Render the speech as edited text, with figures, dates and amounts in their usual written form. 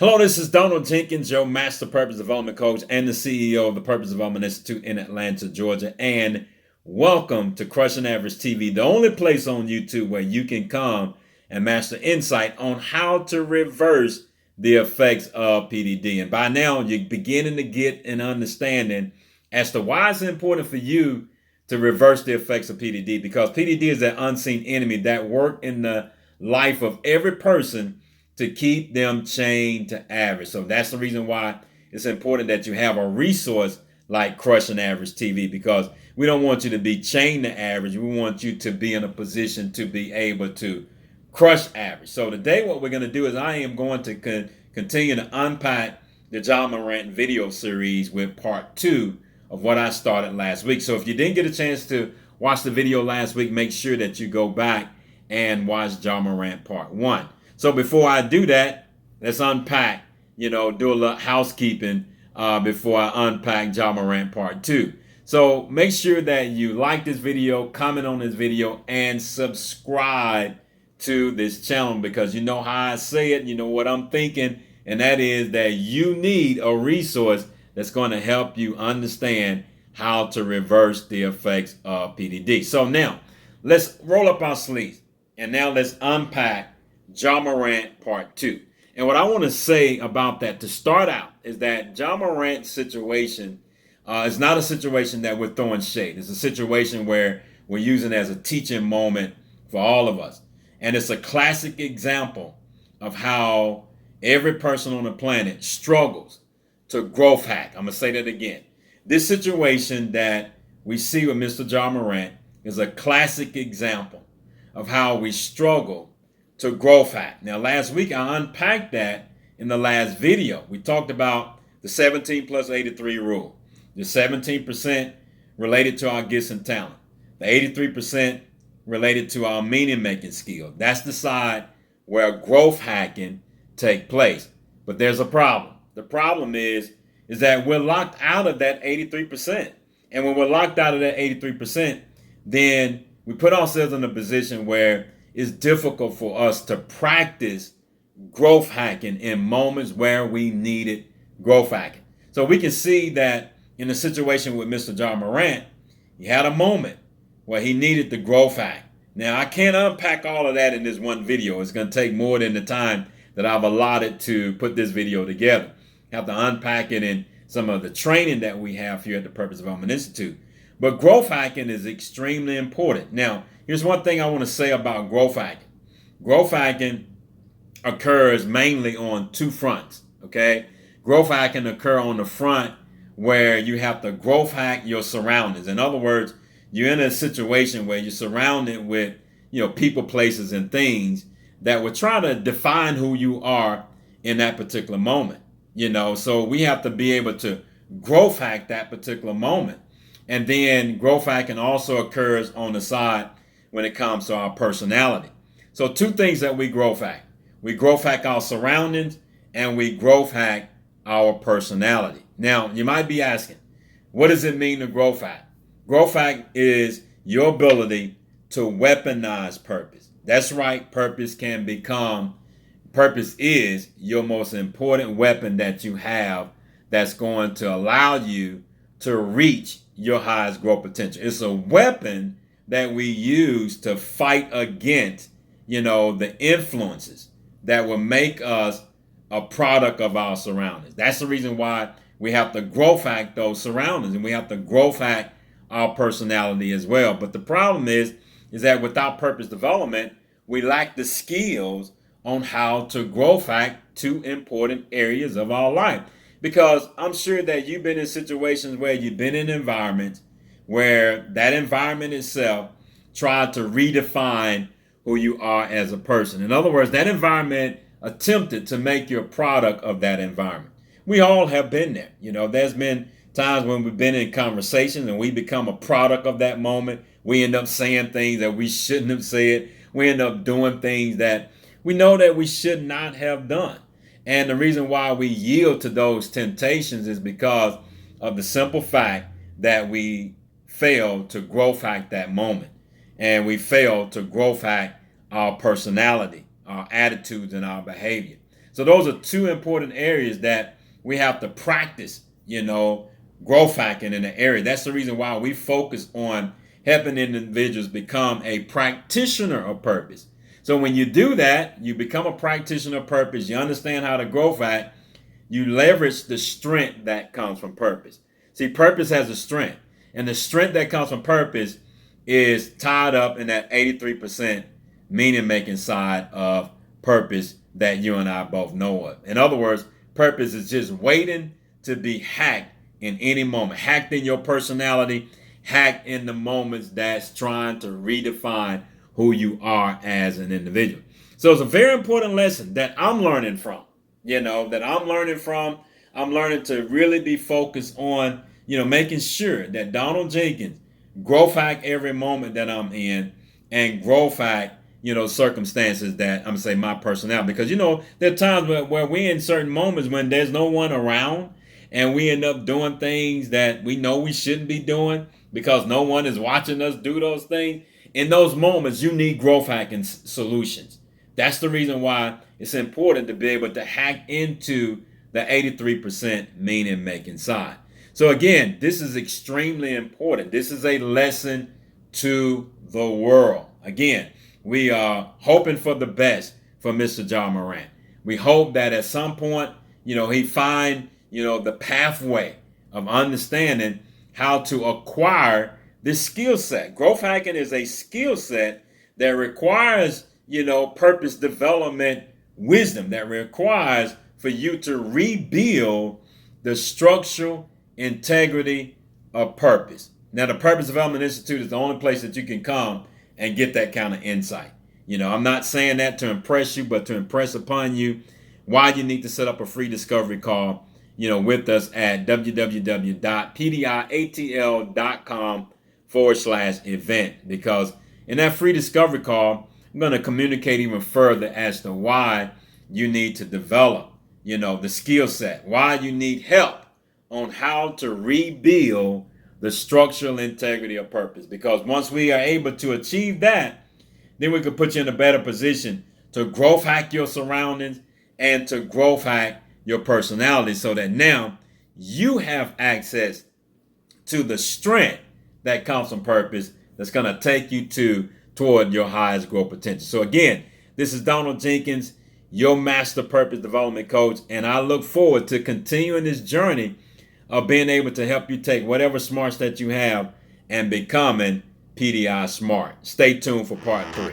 Hello, this is Donald Jenkins, your Master Purpose Development Coach and the CEO of the Purpose Development Institute in Atlanta, Georgia. And welcome to Crushing Average TV, the only place on YouTube where you can come and master insight on how to reverse the effects of PDD. And by now, you're beginning to get an understanding as to why it's important for you to reverse the effects of PDD, because PDD is that unseen enemy that works in the life of every person to keep them chained to average. So that's the reason why it's important that you have a resource like Crushing Average TV, because we don't want you to be chained to average. We want you to be in a position to be able to crush average. So today what we're going to do is I am going to continue to unpack the John Morant video series with part 2 of what I started last week. So if you didn't get a chance to watch the video last week, make sure that you go back and watch John Morant Part 1. So before I do that, let's unpack, do a little housekeeping before I unpack John Morant Part 2. So make sure that you like this video, comment on this video, and subscribe to this channel, because you know how I say it, you know what I'm thinking, and that is that you need a resource that's going to help you understand how to reverse the effects of PDD. So now, let's roll up our sleeves, and now let's unpack John Morant Part 2. And what I want to say about that to start out is that John Morant's situation is not a situation that we're throwing shade. It's a situation where we're using it as a teaching moment for all of us. And it's a classic example of how every person on the planet struggles to growth hack. I'm going to say that again. This situation that we see with Mr. John Morant is a classic example of how we struggle to growth hack. Now, last week I unpacked that in the last video. We talked about the 17 plus 83 rule. The 17% related to our gifts and talent. The 83% related to our meaning making skill. That's the side where growth hacking take place. But there's a problem. The problem is that we're locked out of that 83%. And when we're locked out of that 83%, then we put ourselves in a position where it's difficult for us to practice growth hacking in moments where we needed growth hacking. So we can see that in the situation with Mr. John Morant, he had a moment where he needed the growth hack. Now, I can't unpack all of that in this one video. It's going to take more than the time that I've allotted to put this video together. I have to unpack it in some of the training that we have here at the Purpose Development Institute. But growth hacking is extremely important. Now, here's one thing I want to say about growth hacking. Growth hacking occurs mainly on two fronts, okay? Growth hacking occur on the front where you have to growth hack your surroundings. In other words, you're in a situation where you're surrounded with, people, places, and things that will try to define who you are in that particular moment, So we have to be able to growth hack that particular moment. And then growth hacking also occurs on the side when it comes to our personality. So two things that we growth hack. We growth hack our surroundings and we growth hack our personality. Now, you might be asking, what does it mean to growth hack? Growth hack is your ability to weaponize purpose. That's right, purpose is your most important weapon that you have that's going to allow you to reach your highest growth potential. It's a weapon that we use to fight against, the influences that will make us a product of our surroundings. That's the reason why we have to growth hack those surroundings, and we have to growth hack our personality as well. But the problem is that without purpose development, we lack the skills on how to growth hack two important areas of our life. Because I'm sure that you've been in situations where you've been in environments where that environment itself tried to redefine who you are as a person. In other words, that environment attempted to make you a product of that environment. We all have been there. There's been times when we've been in conversations and we become a product of that moment. We end up saying things that we shouldn't have said. We end up doing things that we know that we should not have done. And the reason why we yield to those temptations is because of the simple fact that we fail to growth hack that moment. And we fail to growth hack our personality, our attitudes, and our behavior. So those are two important areas that we have to practice, growth hacking in the area. That's the reason why we focus on helping individuals become a practitioner of purpose. So when you do that, you become a practitioner of purpose, you understand how to growth hack, you leverage the strength that comes from purpose. See, purpose has a strength, and the strength that comes from purpose is tied up in that 83% meaning making side of purpose that you and I both know of. In other words, purpose is just waiting to be hacked in any moment, hacked in your personality, hacked in the moments that's trying to redefine who you are as an individual. So it's a very important lesson that I'm learning from, I'm learning to really be focused on, making sure that Donald Jenkins growth hack every moment that I'm in and growth hack, circumstances that I'm gonna say my personality. Because, there are times where we're in certain moments when there's no one around and we end up doing things that we know we shouldn't be doing because no one is watching us do those things. In those moments, you need growth hacking solutions. That's the reason why it's important to be able to hack into the 83% meaning making side. So again, this is extremely important. This is a lesson to the world. Again, we are hoping for the best for Mr. John Morant. We hope that at some point, he find, the pathway of understanding how to acquire this skill set. Growth hacking is a skill set that requires, purpose development wisdom, that requires for you to rebuild the structural integrity of purpose. Now, the Purpose Development Institute is the only place that you can come and get that kind of insight. I'm not saying that to impress you, but to impress upon you why you need to set up a free discovery call, with us at www.pdiatl.com/event. Because in that free discovery call, I'm going to communicate even further as to why you need to develop, the skill set, why you need help on how to rebuild the structural integrity of purpose. Because once we are able to achieve that, then we can put you in a better position to growth hack your surroundings and to growth hack your personality, so that now you have access to the strength that comes from purpose that's going to take you toward your highest growth potential. So again, this is Donald Jenkins, your master purpose development coach, and I look forward to continuing this journey of being able to help you take whatever smarts that you have and becoming PDI smart. Stay tuned for part 3.